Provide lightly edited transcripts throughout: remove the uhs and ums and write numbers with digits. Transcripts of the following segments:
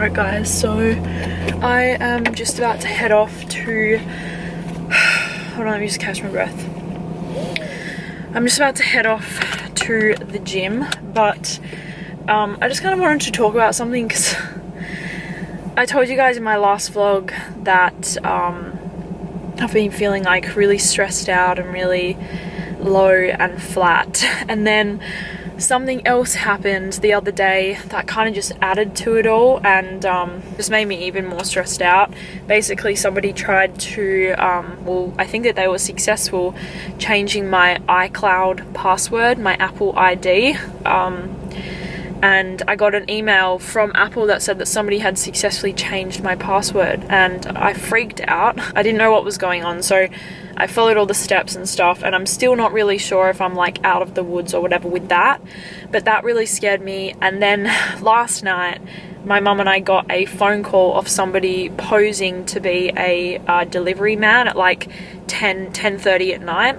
Alright guys, so I am just about to head off to, hold on, let me just catch my breath. I'm just about to head off to the gym, but I just kind of wanted to talk about something because I told you guys in my last vlog that I've been feeling like really stressed out and really low and flat, and then something else happened the other day that kind of just added to it all and just made me even more stressed out. Basically, somebody tried to, well, I think that they were successful changing my iCloud password, my Apple ID, and I got an email from Apple that said that somebody had successfully changed my password, and I freaked out. I didn't know what was going on, so I followed all the steps and stuff, and I'm still not really sure if I'm like out of the woods or whatever with that, but that really scared me. And then last night my mum and I got a phone call of somebody posing to be a delivery man at like 10:30 at night,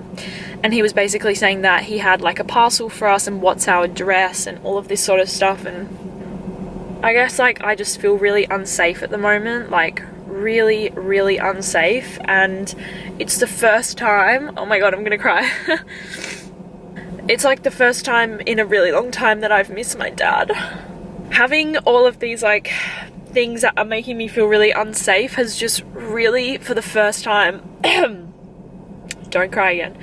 and he was basically saying that he had like a parcel for us and what's our address and all of this sort of stuff. And I guess like I just feel really unsafe at the moment, like really unsafe, and it's the first time, oh my god, I'm gonna cry. It's like the first time in a really long time that I've missed my dad. Having all of these like things that are making me feel really unsafe has just really, for the first time, don't cry again,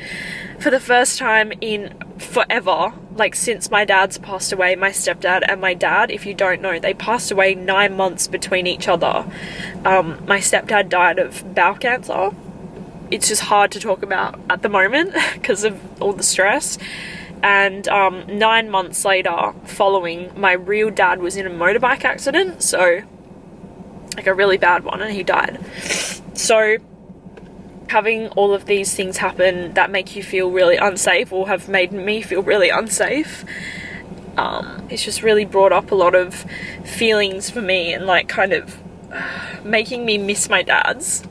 for the first time in forever, like since my dad's passed away, my stepdad and my dad, if you don't know, they passed away 9 months between each other. My stepdad died of bowel cancer. It's just hard to talk about at the moment because of all the stress. And 9 months later, following, my real dad was in a motorbike accident, so like a really bad one, and he died. So having all of these things happen that make you feel really unsafe, or have made me feel really unsafe, it's just really brought up a lot of feelings for me, and like kind of making me miss my dad's.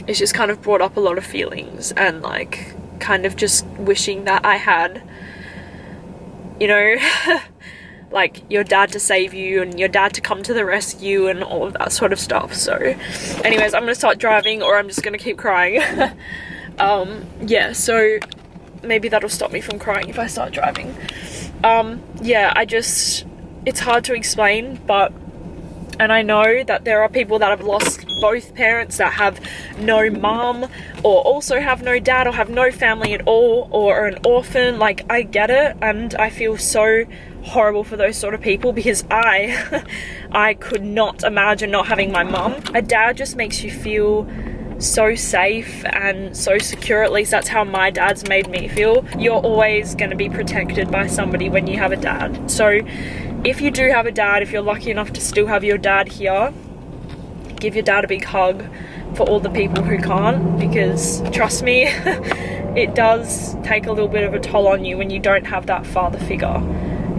It's just kind of brought up a lot of feelings, and like kind of just wishing that I had, you know, like your dad to save you and your dad to come to the rescue and all of that sort of stuff. So anyways, I'm gonna start driving or I'm just gonna keep crying. Yeah, so maybe that'll stop me from crying if I start driving. Yeah, it's hard to explain, but, and I know that there are people that have lost both parents, that have no mum, or also have no dad, or have no family at all, or are an orphan. Like, I get it, and I feel so horrible for those sort of people, because I could not imagine not having my mum. A dad just makes you feel so safe and so secure. At least that's how my dad's made me feel. You're always going to be protected by somebody when you have a dad. So if you do have a dad, if you're lucky enough to still have your dad here, give your dad a big hug for all the people who can't, because trust me, it does take a little bit of a toll on you when you don't have that father figure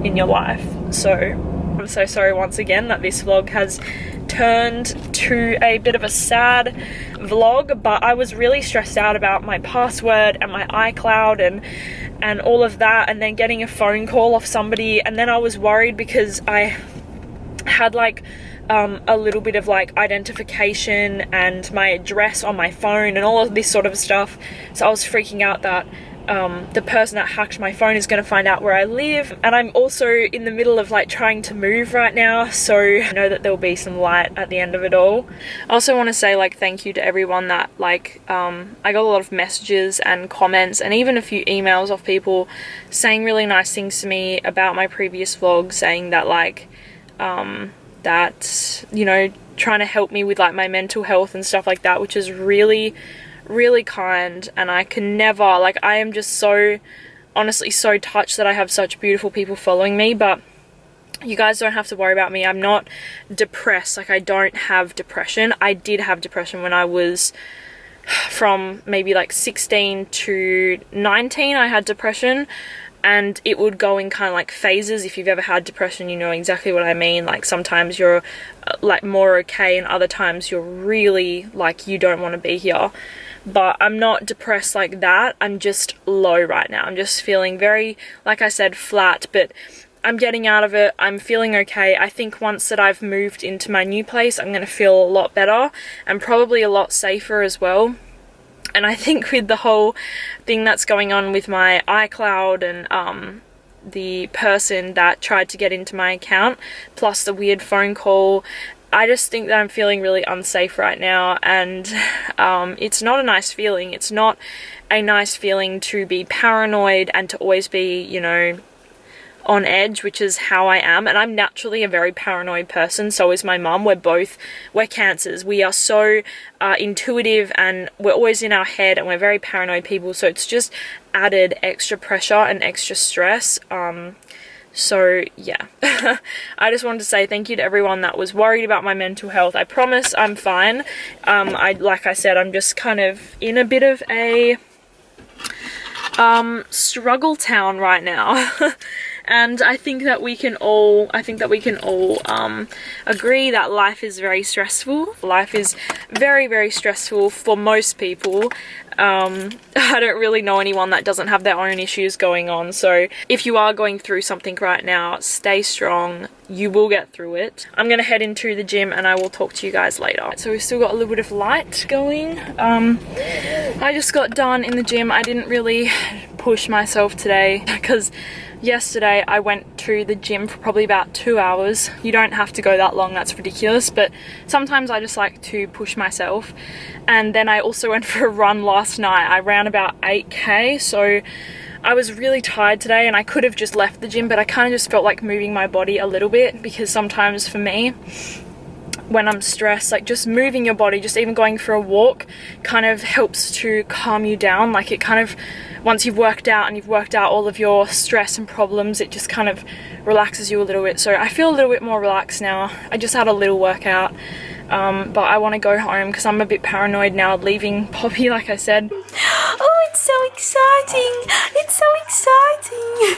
in your life. So I'm so sorry once again that this vlog has turned to a bit of a sad vlog, but I was really stressed out about my password and my iCloud and all of that, and then getting a phone call off somebody, and then I was worried because I had like a little bit of like identification and my address on my phone and all of this sort of stuff. So I was freaking out that the person that hacked my phone is going to find out where I live. And I'm also in the middle of like trying to move right now, so I know that there'll be some light at the end of it all. I also want to say like thank you to everyone that like I got a lot of messages and comments and even a few emails of people saying really nice things to me about my previous vlog, saying that like that, you know, trying to help me with like my mental health and stuff like that, which is really kind. And I can never, like, I am just so honestly so touched that I have such beautiful people following me. But you guys don't have to worry about me. I'm not depressed. Like, I don't have depression. I did have depression when I was from maybe like 16 to 19. I had depression, and it would go in kind of like phases. If you've ever had depression, you know exactly what I mean. Like, sometimes you're like more okay, and other times you're really like you don't want to be here. But I'm not depressed like that. I'm just low right now. I'm just feeling very, like I said, flat. But I'm getting out of it. I'm feeling okay. I think once that I've moved into my new place, I'm going to feel a lot better and probably a lot safer as well. And I think with the whole thing that's going on with my iCloud and the person that tried to get into my account, plus the weird phone call, I just think that I'm feeling really unsafe right now, and it's not a nice feeling. It's not a nice feeling to be paranoid and to always be, you know, on edge, which is how I am. And I'm naturally a very paranoid person, so is my mum. We're cancers. We are so intuitive, and we're always in our head, and we're very paranoid people, so it's just added extra pressure and extra stress. So yeah, I just wanted to say thank you to everyone that was worried about my mental health. I promise I'm fine. Like I said, I'm just kind of in a bit of a struggle town right now. And I think that we can all agree that life is very stressful. Life is very, very stressful for most people. I don't really know anyone that doesn't have their own issues going on. So if you are going through something right now, stay strong. You will get through it. I'm going to head into the gym and I will talk to you guys later. So we've still got a little bit of light going. I just got done in the gym. I didn't really push myself today because yesterday I went to the gym for probably about 2 hours. You don't have to go that long, that's ridiculous, but sometimes I just like to push myself. And then I also went for a run last night. I ran about 8k, so I was really tired today and I could have just left the gym, but I kind of just felt like moving my body a little bit, because sometimes for me, when I'm stressed, like just moving your body, just even going for a walk kind of helps to calm you down. Like it kind of, once you've worked out and you've worked out all of your stress and problems, it just kind of relaxes you a little bit. So I feel a little bit more relaxed now. I just had a little workout, but I want to go home because I'm a bit paranoid now leaving Poppy, like I said. Oh, it's so exciting! It's so exciting!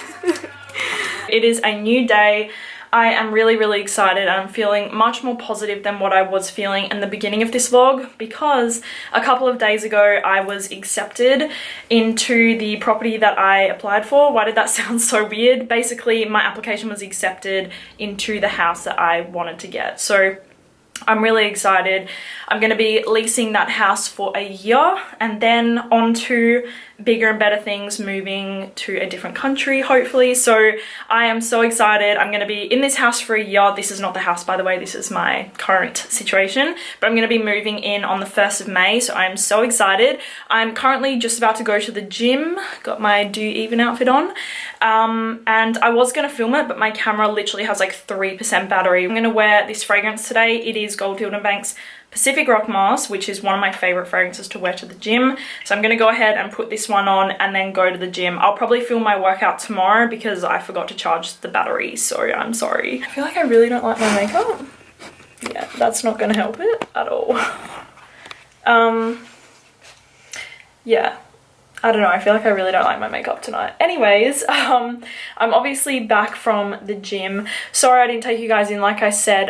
It is a new day. I am really, really excited. I'm feeling much more positive than what I was feeling in the beginning of this vlog, because a couple of days ago I was accepted into the property that I applied for. Why did that sound so weird? Basically, my application was accepted into the house that I wanted to get. So I'm really excited. I'm going to be leasing that house for a year and then on to bigger and better things, moving to a different country hopefully. So I am so excited. I'm going to be in this house for a year. This is not the house, by the way, this is my current situation, but I'm going to be moving in on the 1st of May, so I'm so excited. I'm currently just about to go to the gym, got my Do Even outfit on, and I was going to film it, but my camera literally has like 3% battery. I'm going to wear this fragrance today. It is Goldfield & Bank's Pacific Rock Mars, which is one of my favorite fragrances to wear to the gym. So I'm going to go ahead and put this one on and then go to the gym. I'll probably film my workout tomorrow because I forgot to charge the battery, so I'm sorry. I feel like I really don't like my makeup. Yeah, that's not going to help it at all. Yeah, I don't know, I feel like I really don't like my makeup tonight. Anyways, I'm obviously back from the gym. Sorry I didn't take you guys in, like I said,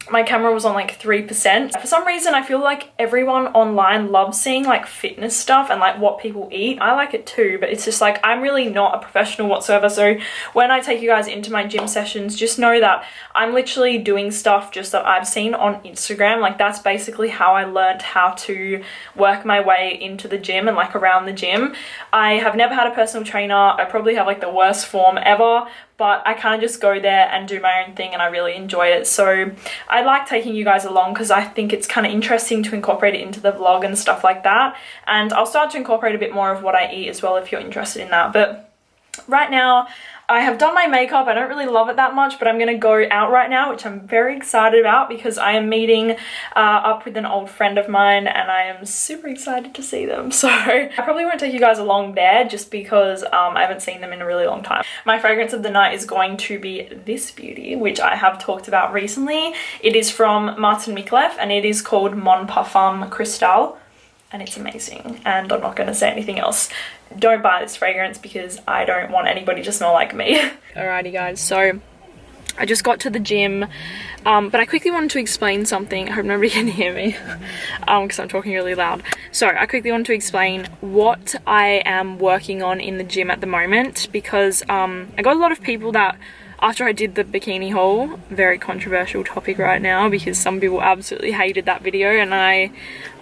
my camera was on like 3%. For some reason, I feel like everyone online loves seeing like fitness stuff and like what people eat. I like it too, but it's just like, I'm really not a professional whatsoever. So when I take you guys into my gym sessions, just know that I'm literally doing stuff just that I've seen on Instagram. Like that's basically how I learned how to work my way into the gym and like around the gym. I have never had a personal trainer. I probably have like the worst form ever, but I kind of just go there and do my own thing and I really enjoy it. So I like taking you guys along because I think it's kind of interesting to incorporate it into the vlog and stuff like that. And I'll start to incorporate a bit more of what I eat as well if you're interested in that. But right now, I have done my makeup. I don't really love it that much, but I'm going to go out right now, which I'm very excited about because I am meeting up with an old friend of mine and I am super excited to see them. So I probably won't take you guys along there just because I haven't seen them in a really long time. My fragrance of the night is going to be this beauty, which I have talked about recently. It is from Martin Micallef and it is called Mon Parfum Cristal. And it's amazing, and I'm not going to say anything else. Don't buy this fragrance because I don't want anybody to smell like me. Alrighty guys, so I just got to the gym, but I quickly wanted to explain something. I hope nobody can hear me because I'm talking really loud. So I quickly wanted to explain what I am working on in the gym at the moment, because I got a lot of people that, after I did the bikini haul, very controversial topic right now because some people absolutely hated that video, and I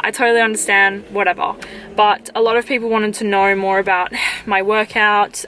totally understand, whatever. But a lot of people wanted to know more about my workout,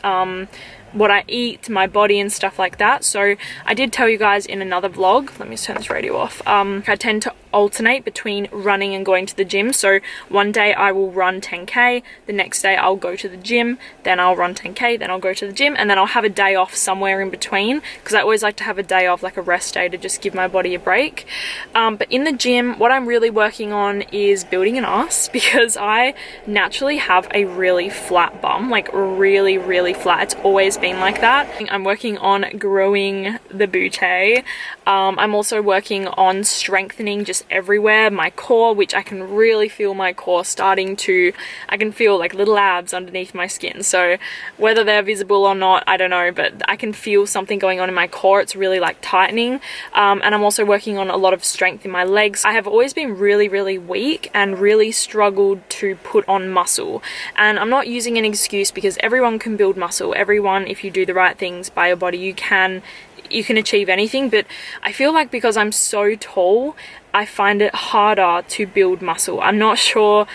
what I eat, my body and stuff like that. So I did tell you guys in another vlog, let me turn this radio off, I tend to alternate between running and going to the gym. So one day I will run 10k, the next day I'll go to the gym, then I'll run 10k, then I'll go to the gym, and then I'll have a day off somewhere in between, because I always like to have a day off, like a rest day, to just give my body a break. But in the gym, what I'm really working on is building an ass, because I naturally have a really flat bum, like really flat. It's always been like that. I'm working on growing the booty. I'm also working on strengthening just everywhere, my core, which I can really feel my core starting to, I can feel like little abs underneath my skin. So whether they're visible or not, I don't know, but I can feel something going on in my core. It's really like tightening. And I'm also working on a lot of strength in my legs. I have always been really weak and really struggled to put on muscle. And I'm not using an excuse, because everyone can build muscle. Everyone, if you do the right things by your body, you can achieve anything. But I feel like because I'm so tall, I find it harder to build muscle. I'm not sure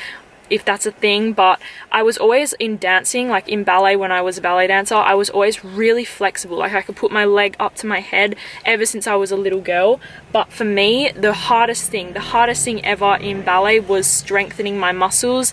if that's a thing, but I was always in dancing, like in ballet, when I was a ballet dancer, I was always really flexible. Like I could put my leg up to my head ever since I was a little girl. But for me, the hardest thing ever in ballet was strengthening my muscles,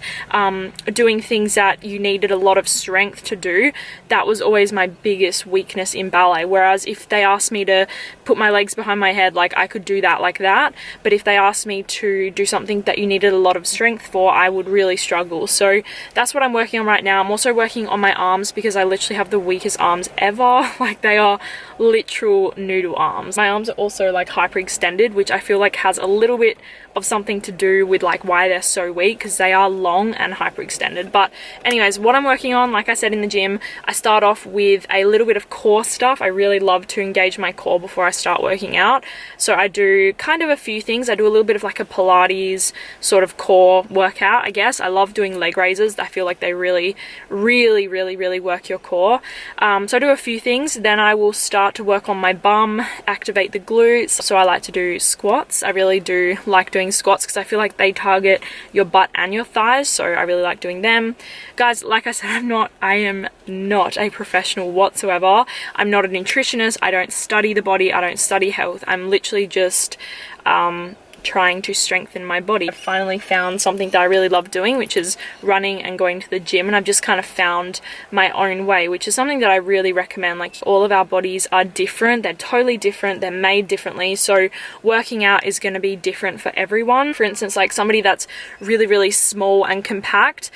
doing things that you needed a lot of strength to do. That was always my biggest weakness in ballet. Whereas if they asked me to put my legs behind my head, like I could do that like that. But if they asked me to do something that you needed a lot of strength for, I would really struggle. So that's what I'm working on right now. I'm also working on my arms, because I literally have the weakest arms ever. Like they are literal noodle arms. My arms are also like hyperextended, which I feel like has a little bit of something to do with like why they're so weak, because they are long and hyperextended. But anyways, what I'm working on, like I said, in the gym, I start off with a little bit of core stuff. I really love to engage my core before I start working out. So I do kind of a few things. I do a little bit of like a Pilates sort of core workout, I guess. I love doing leg raises. I feel like they really work your core. So I do a few things. Then I will start to work on my bum, activate the glutes. So I like to do squats. I really do like doing squats, because I feel like they target your butt and your thighs. So I really like doing them. Guys, like I said, I am not a professional whatsoever. I'm not a nutritionist. I don't study the body. I don't study health. I'm literally just trying to strengthen my body. I've finally found something that I really love doing, which is running and going to the gym, and I've just kind of found my own way, which is something that I really recommend. Like, all of our bodies are different. They're totally different. They're made differently. So working out is going to be different for everyone. For instance, like somebody that's really small and compact,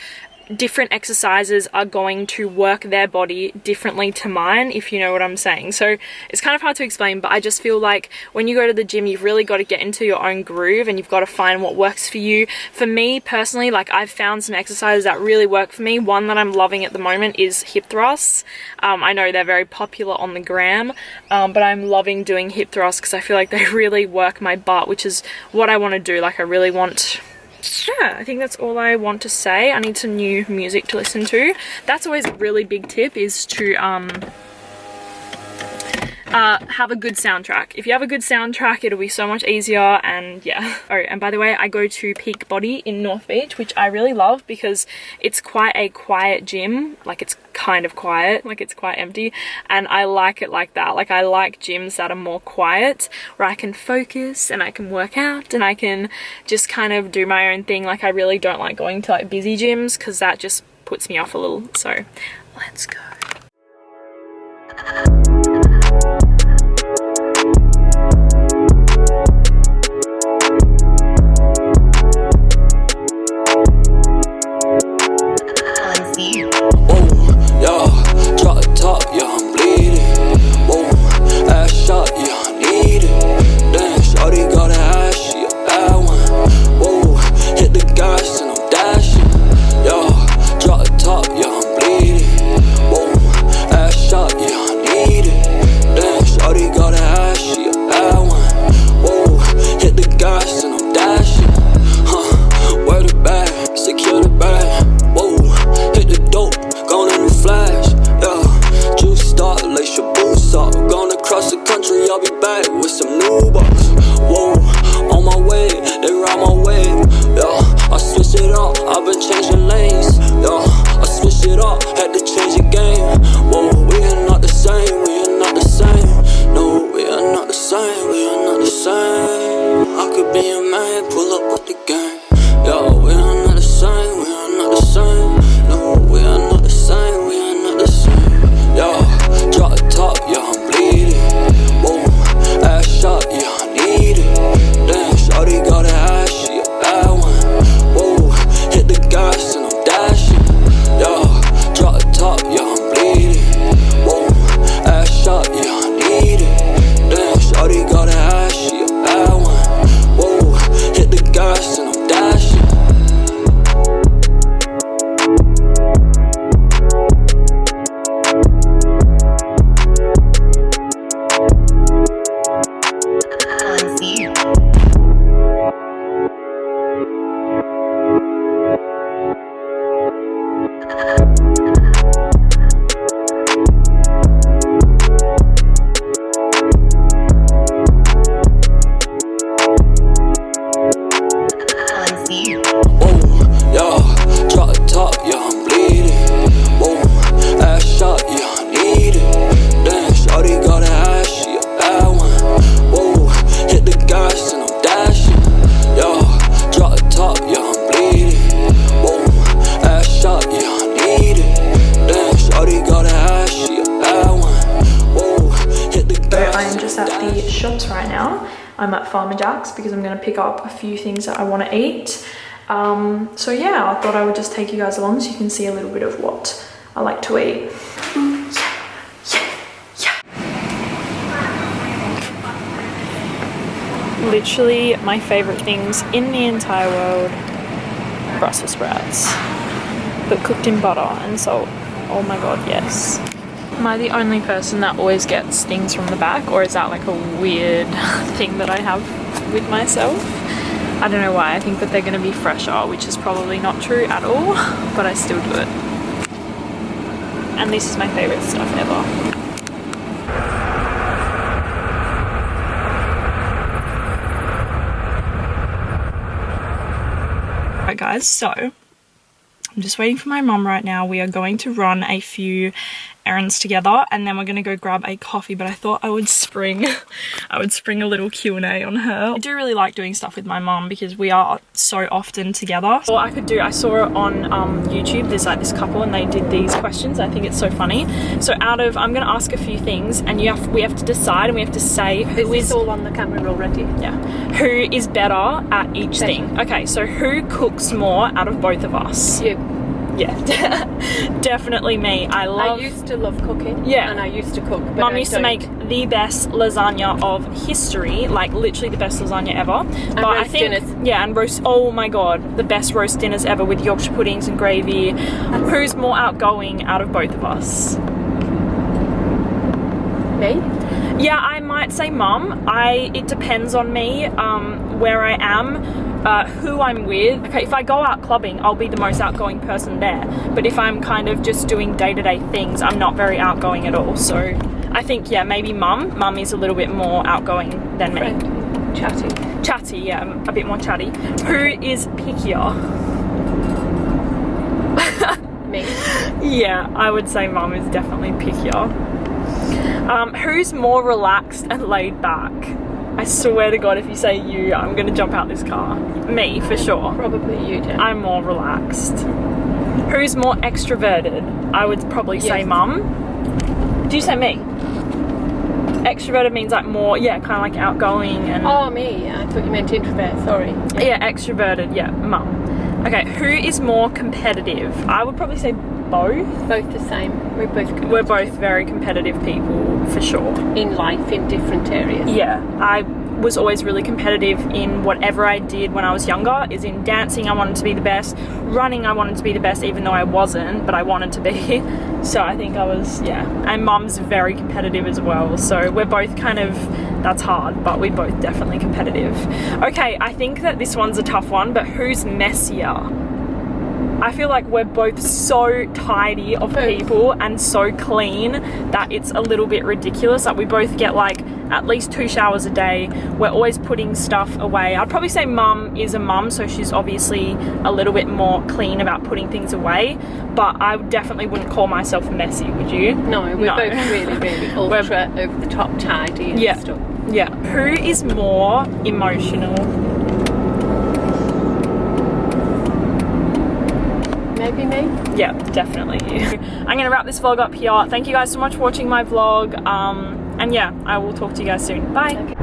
different exercises are going to work their body differently to mine, if you know what I'm saying. So it's kind of hard to explain, but I just feel like when you go to the gym, you've really got to get into your own groove, and you've got to find what works for you. For me personally, like I've found some exercises that really work for me. One that I'm loving at the moment is hip thrusts. I know they're very popular on the gram, but I'm loving doing hip thrusts because I feel like they really work my butt, which is what I want to do. Like I really want... Yeah, I think that's all I want to say. I need some new music to listen to. That's always a really big tip, is to have a good soundtrack. If you have a good soundtrack, it'll be so much easier. And yeah. Oh, and by the way, I go to Peak Body in North Beach, which I really love because it's quite a quiet gym. Like, it's kind of quiet, like it's quite empty, and I like it like that. Like, I like gyms that are more quiet, where I can focus and I can work out and I can just kind of do my own thing. Like, I really don't like going to like busy gyms because that just puts me off a little. So let's go. Drop the top, yeah, I'm bleeding. Whoa, ass shot, yeah, I need it. back with some new bucks. Whoa, on my way, they ride my wave. Yeah, I switched it up, I've been changing lanes. Yeah, I switched it up, had to change the game. Whoa, we are not the same, we are not the same. No, we are not the same, we are not the same. I could be a man, pull up with the gang. Yo, we are not the same, we are not the same. No, we are not the same, we are not the same. Yo, drop the top, yeah, I'm bleeding. Whoa, ass shot, yeah, I need it. Damn, shawty got an ass, she a bad one. Whoa, hit the gas and I'm dashing. Yo, drop the top, yeah, I'm bleeding. Whoa, ass shot, yeah, I need it. Damn, shawty got an ass, she a bad one. Whoa, hit the gas and I'm dashing. Shops right now. I'm at Farmer Jack's because I'm going to pick up a few things that I want to eat. So yeah, I thought I would just take you guys along so you can see a little bit of what I like to eat. Literally my favorite things in the entire world, Brussels sprouts, but cooked in butter and salt. Oh my god, yes. Am I the only person that always gets stings from the back, or is that like a weird thing that I have with myself? I don't know why. I think that they're going to be fresher, which is probably not true at all, but I still do it. And this is my favorite stuff ever. Alright guys, so I'm just waiting for my mum right now. We are going to run a few errands together and then we're going to go grab a coffee, but I thought I would spring a little Q&A on her. I do really like doing stuff with my mum because we are so often together. So what I could do, I saw it on YouTube, there's like this couple and they did these questions. I think it's so funny. So I'm going to ask a few things and we have to decide and we have to say who is all on the camera already. Yeah, who is better at each thing. Okay, so who cooks more out of both of us? You. Yeah, definitely me. I used to love cooking. Yeah. And I used to cook. Mum used to make the best lasagna of history, like literally the best lasagna ever. And but roast dinners. Yeah, and roast, oh my god, the best roast dinners ever with Yorkshire puddings and gravy. Who's more outgoing out of both of us? Me? Yeah, I might say Mum. It depends on me, where I am. Who I'm with. Okay, if I go out clubbing, I'll be the most outgoing person there. But if I'm kind of just doing day-to-day things, I'm not very outgoing at all. So I think, yeah, maybe Mum. Mum is a little bit more outgoing than me. Chatty. Chatty, yeah, a bit more chatty. Who is pickier? Me. Yeah, I would say Mum is definitely pickier. Who's more relaxed and laid back? I swear to God, if you say you, I'm going to jump out this car. Me, for sure. Probably you, Demi. I'm more relaxed. Who's more extroverted? I would probably say Mum. Do you say me? Extroverted means like more, yeah, kind of like outgoing and... Oh, me. Yeah, I thought you meant introvert, sorry. Yeah, extroverted, yeah, Mum. Okay, who is more competitive? I would probably say both. Both the same. We're both very competitive people, for sure. In life, in different areas. Yeah, I was always really competitive in whatever I did when I was younger. Is in dancing, I wanted to be the best. Running, I wanted to be the best, even though I wasn't, but I wanted to be. So I think I was, yeah. And Mum's very competitive as well. So we're both kind of, that's hard, but we're both definitely competitive. Okay, I think that this one's a tough one, but who's messier? I feel like we're both so tidy of people and so clean that it's a little bit ridiculous. Like we both get like at least 2 showers a day. We're always putting stuff away. I'd probably say mum is a mum, so she's obviously a little bit more clean about putting things away, but I definitely wouldn't call myself messy, would you? No, we're both really ultra over the top tidy and stuff. Yeah. Who is more emotional? Maybe me? Yeah, definitely you. I'm gonna wrap this vlog up here. Thank you guys so much for watching my vlog. And yeah, I will talk to you guys soon. Bye. Okay.